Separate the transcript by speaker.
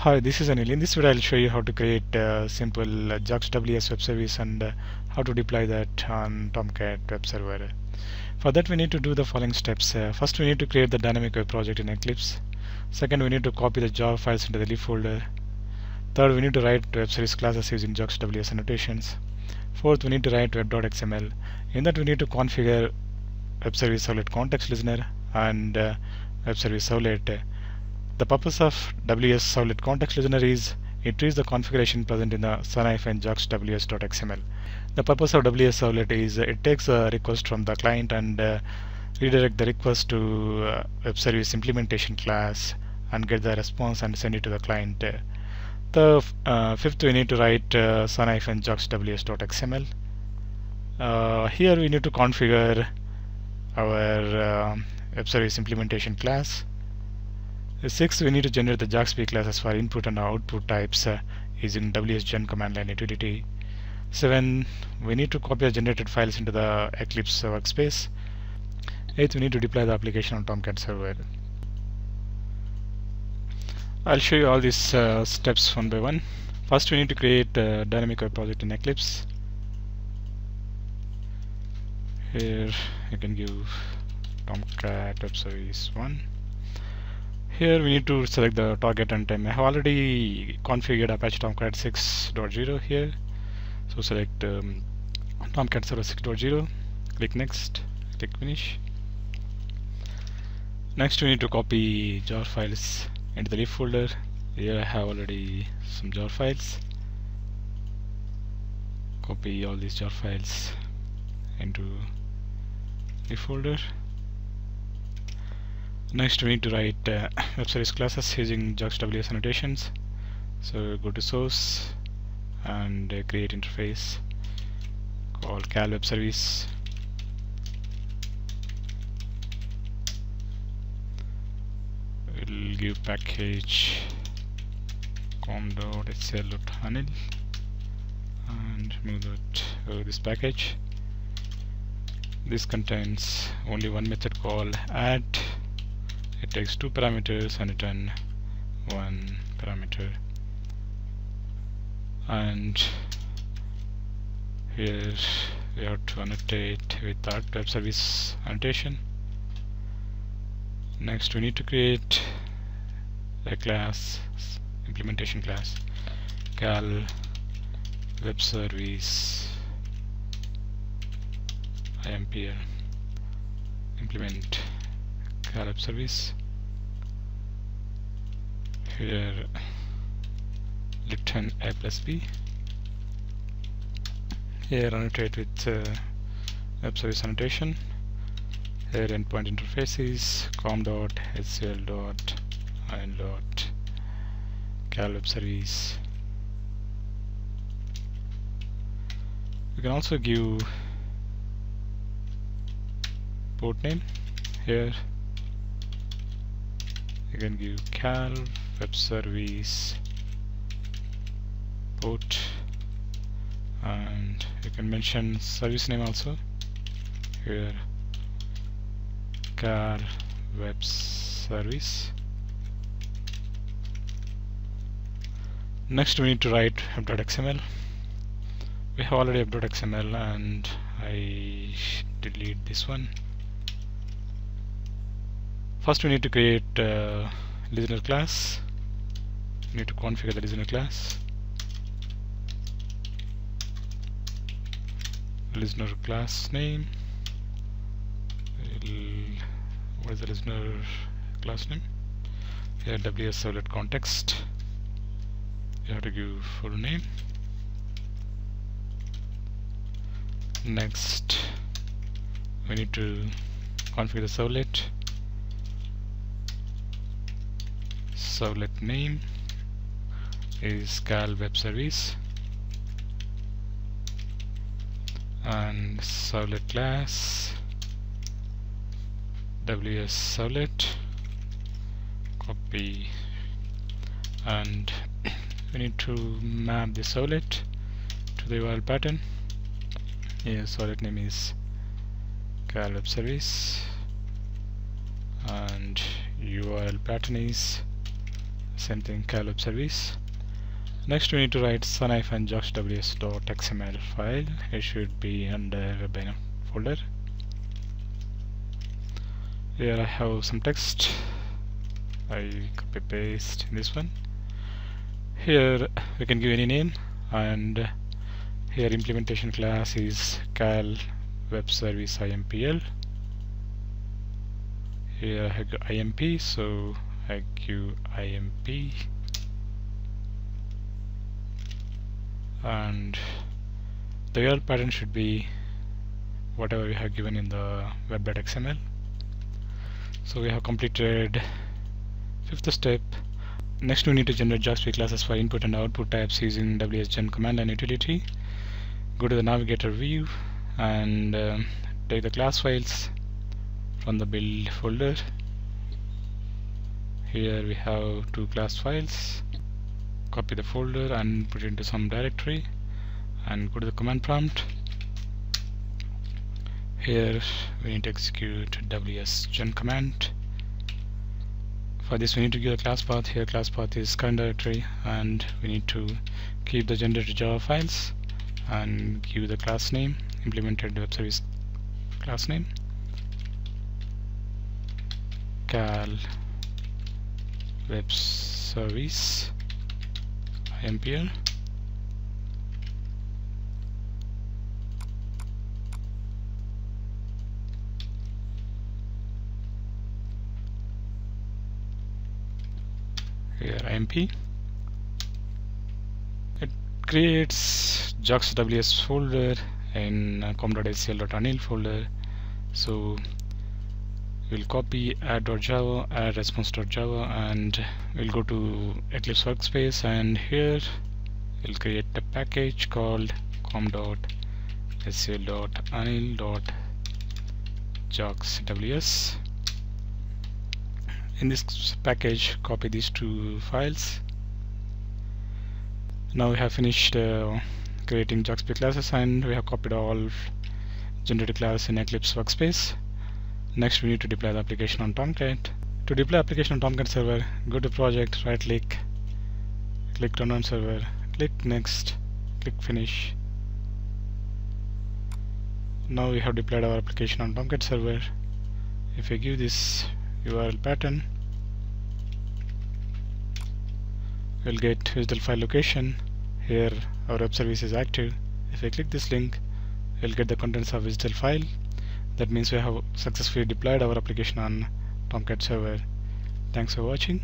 Speaker 1: Hi, this is Anil. In this video, I'll show you how to create a simple JUX WS web service and how to deploy that on Tomcat web server. For that, we need to do the following steps. First, we need to create the dynamic web project in Eclipse. Second, we need to copy the jar files into the lib folder. Third, we need to write web service classes using JUX WS annotations. Fourth, we need to write web.xml. In that, we need to configure web service servlet context listener and web service servlet. The purpose of WS servlet context listener is it reads the configuration present in the sun-jux ws.xml. The purpose of WS servlet is it takes a request from the client and redirect the request to web service implementation class and get the response and send it to the client. The fifth, we need to write sun-jux ws.xml. Here we need to configure our web service implementation class. Sixth, we need to generate the JUXB classes for input and output types using WSGen command line utility. 7, we need to copy the generated files into the Eclipse workspace. 8th, we need to deploy the application on Tomcat server. I'll show you all these steps one by one. First, we need to create a dynamic web project in Eclipse. Here you can give Tomcat web service 1. Here we need to select the target runtime. I have already configured Apache Tomcat 6.0 here. So select Tomcat server 6.0, click next, click finish. Next we need to copy jar files into the lib folder. Here I have already some jar files. Copy all these jar files into lib folder. Next we need to write web service classes using JUX WS annotations. So go to source and create interface, call cal web service. We'll give package com.htl.anil and move that this package. This contains only one method called add. It takes 2 parameters and return 1 parameter. And here we have to annotate with that web service annotation. Next we need to create a class, implementation class, cal web service impl implement cal web service. Here return a plus b. Here annotate with web service annotation. Here endpoint interfaces com.htl.in.cal web service. You can also give port name. Here you can give cal web service port, and you can mention service name also. Here cal web service. Next we need to write web.xml. We have already web.xml and I delete this one. First we need to create a listener class. We need to configure the listener class. Listener class name. What is the listener class name? Here WS servlet context. You have to give full name. Next we need to configure the servlet. Servlet name is cal web service and servlet class WS servlet. Copy, and we need to map the servlet to the URL pattern. Here servlet name is cal web service and URL pattern is same thing, cal web service. Next we need to write sun-juxws.xml file. It should be under web folder. Here I have some text. I copy paste in this one. Here we can give any name, and here implementation class is cal web service impl. Here I have imp, so I give imp, and the URL pattern should be whatever we have given in the web.xml. So we have completed fifth step. Next we need to generate JavaScript classes for input and output types using wsgen command line utility. Go to the navigator view and take the class files from the build folder. Here we have two class files. Copy the folder and put it into some directory and go to the command prompt. Here we need to execute wsgen command. For this we need to give a class path. Here class path is current directory, and we need to keep the generated Java files and give the class name, implemented web service class name, cal web service impl. Here imp. It creates juxws folder in com.html.anil folder. So we'll copy add.java, add response.java, and we'll go to Eclipse workspace, and here we'll create a package called com.html.anil.juxws. In this package, copy these two files. Now we have finished creating JavaScript classes, and we have copied all generated classes in Eclipse workspace. Next we need to deploy the application on Tomcat. To deploy application on Tomcat server, go to project, right click, click run on server, click next, click finish. Now we have deployed our application on Tomcat server. If I give this URL pattern, we'll get digital file location. Here our web service is active. If I click this link, we'll get the contents of digital file. That means we have successfully deployed our application on Tomcat server. Thanks for watching.